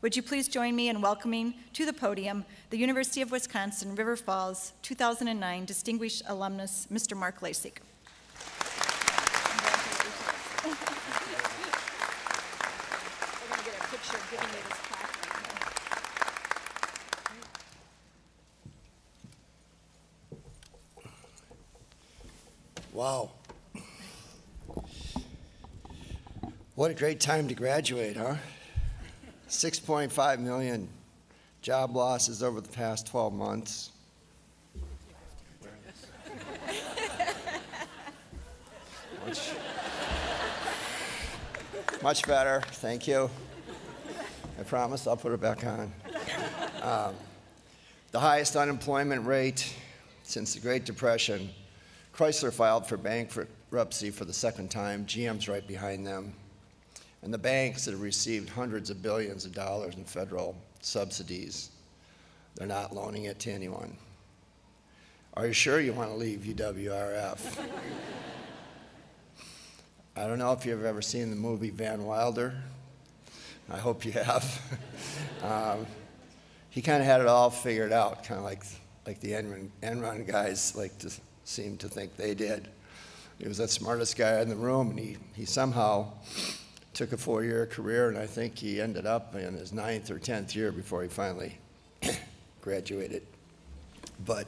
Would you please join me in welcoming to the podium the University of Wisconsin River Falls 2009 Distinguished Alumnus, Mr. Mark Lacek. Wow. What a great time to graduate, huh? 6.5 million job losses over the past 12 months. Much better, thank you. I promise I'll put it back on. The highest unemployment rate since the Great Depression. Chrysler filed for bankruptcy for the second time. GM's right behind them. And the banks that have received hundreds of billions of dollars in federal subsidies, they're not loaning it to anyone. Are you sure you want to leave UWRF? I don't know if you've ever seen the movie Van Wilder. I hope you have. He kind of had it all figured out, kind of like the Enron guys like to seem to think they did. He was the smartest guy in the room, and he somehow took a 4-year career, and I think he ended up in his 9th or 10th year before he finally graduated. But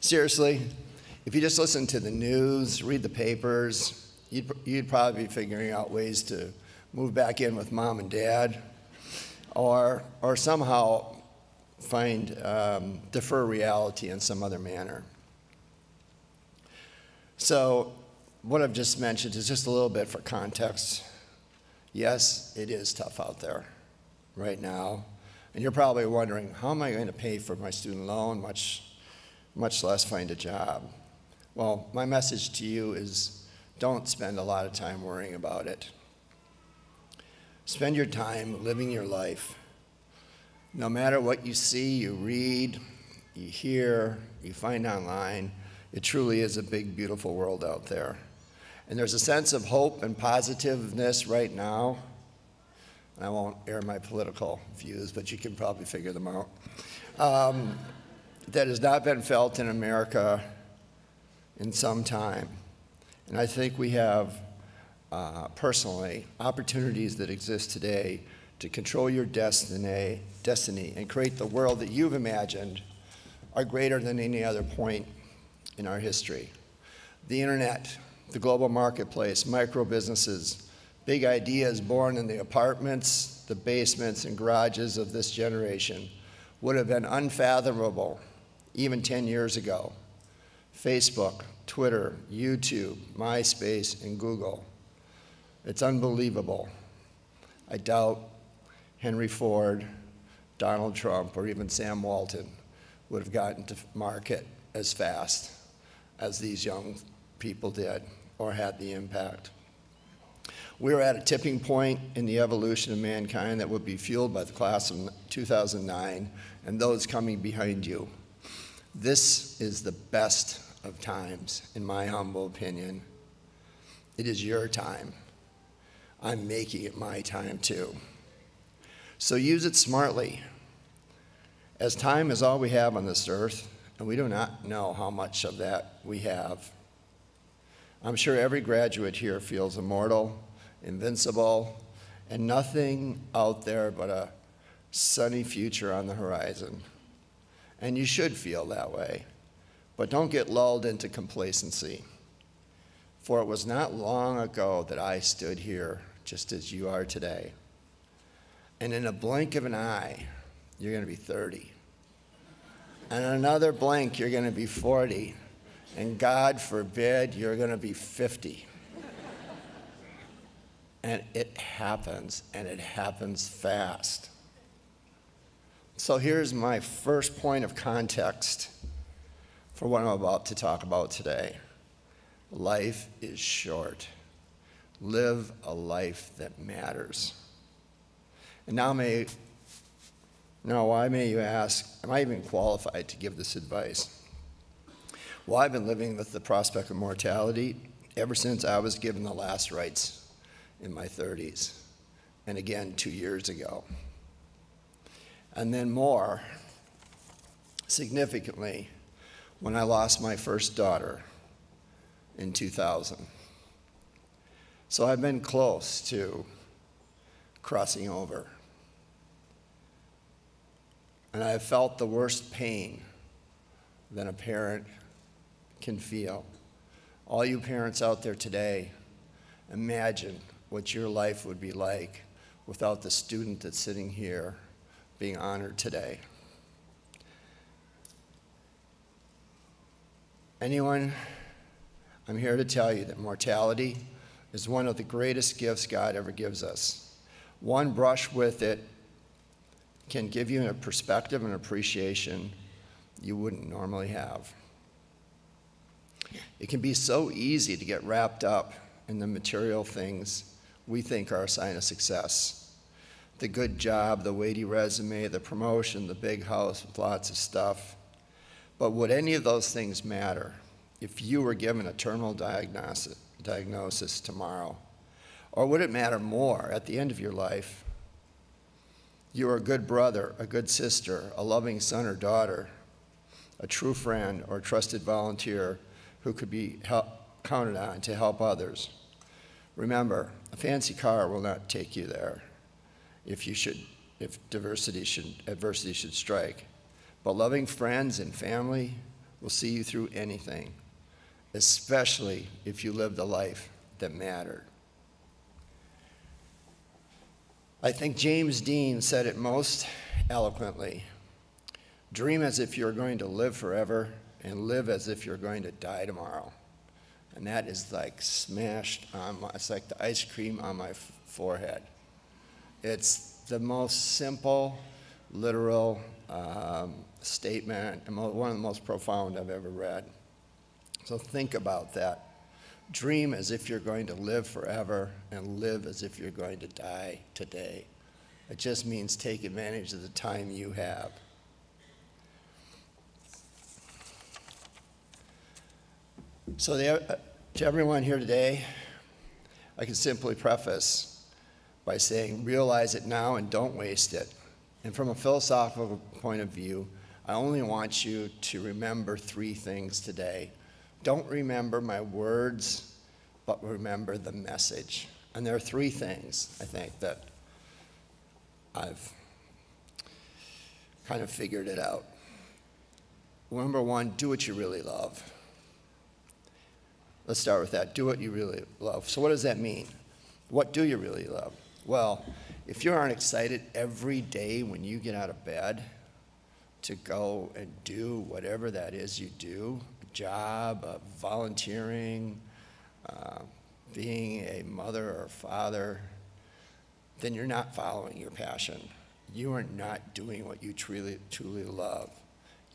seriously, if you just listen to the news, read the papers, you'd probably be figuring out ways to move back in with mom and dad, or somehow defer reality in some other manner. So what I've just mentioned is just a little bit for context. Yes, it is tough out there right now. And you're probably wondering, how am I going to pay for my student loan, much less find a job? Well, my message to you is don't spend a lot of time worrying about it. Spend your time living your life. No matter what you see, you read, you hear, you find online, it truly is a big, beautiful world out there. And there's a sense of hope and positiveness right now. And I won't air my political views, but you can probably figure them out. That has not been felt in America in some time. And I think we have, personally, opportunities that exist today to control your destiny and create the world that you've imagined are greater than any other point in our history. The internet, the global marketplace, micro businesses, big ideas born in the apartments, the basements, and garages of this generation would have been unfathomable even 10 years ago. Facebook, Twitter, YouTube, MySpace, and Google. It's unbelievable. I doubt Henry Ford, Donald Trump, or even Sam Walton would have gotten to market as fast as these young people did or had the impact. We're at a tipping point in the evolution of mankind that will be fueled by the class of 2009 and those coming behind you. This is the best of times, in my humble opinion. It is your time. I'm making it my time too. So use it smartly. As time is all we have on this earth, and we do not know how much of that we have. I'm sure every graduate here feels immortal, invincible, and nothing out there but a sunny future on the horizon. And you should feel that way, but don't get lulled into complacency. For it was not long ago that I stood here just as you are today. And in a blink of an eye, you're going to be 30. And in another blink, you're going to be 40. And God forbid, you're going to be 50. And it happens, and it happens fast. So here's my first point of context for what I'm about to talk about today. Life is short. Live a life that matters. And now why may you ask, am I even qualified to give this advice? Well, I've been living with the prospect of mortality ever since I was given the last rites in my 30s, and again 2 years ago. and then more significantly when I lost my first daughter in 2000. So I've been close to crossing over. And I've felt the worst pain that a parent can feel. All you parents out there today, imagine what your life would be like without the student that's sitting here being honored today. Anyone, I'm here to tell you that mortality is one of the greatest gifts God ever gives us. One brush with it can give you a perspective and appreciation you wouldn't normally have. It can be so easy to get wrapped up in the material things we think are a sign of success. The good job, the weighty resume, the promotion, the big house with lots of stuff. But would any of those things matter if you were given a terminal diagnosis tomorrow? Or would it matter more at the end of your life? You are a good brother, a good sister, a loving son or daughter, a true friend or trusted volunteer who could be counted on to help others. Remember, a fancy car will not take you there if adversity should strike. But loving friends and family will see you through anything, especially if you lived a life that mattered. I think James Dean said it most eloquently. Dream as if you're going to live forever and live as if you're going to die tomorrow. And that is like smashed on it's like the ice cream on my forehead. It's the most simple, literal statement, and one of the most profound I've ever read. So think about that. Dream as if you're going to live forever and live as if you're going to die today. It just means take advantage of the time you have. So to everyone here today, I can simply preface by saying, realize it now and don't waste it. And from a philosophical point of view, I only want you to remember 3 things today. Don't remember my words, but remember the message. And there are 3 things, I think, that I've kind of figured it out. Number 1, do what you really love. Let's start with that. Do what you really love. So what does that mean? What do you really love? Well, if you aren't excited every day when you get out of bed to go and do whatever that is you do, a job, volunteering, being a mother or father, then you're not following your passion. You are not doing what you truly love.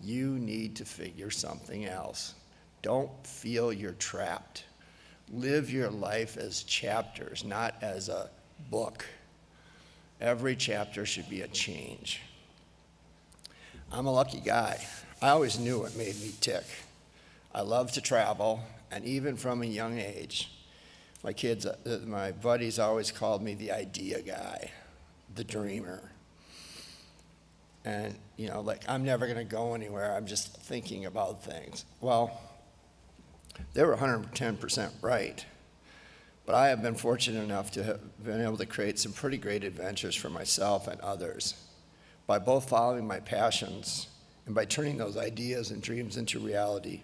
You need to figure something else. Don't feel you're trapped. Live your life as chapters, not as a book. Every chapter should be a change. I'm a lucky guy. I always knew what made me tick. I love to travel, and even from a young age, my buddies always called me the idea guy, the dreamer. And, like, I'm never going to go anywhere. I'm just thinking about things. Well, they were 110% right. But I have been fortunate enough to have been able to create some pretty great adventures for myself and others by both following my passions and by turning those ideas and dreams into reality.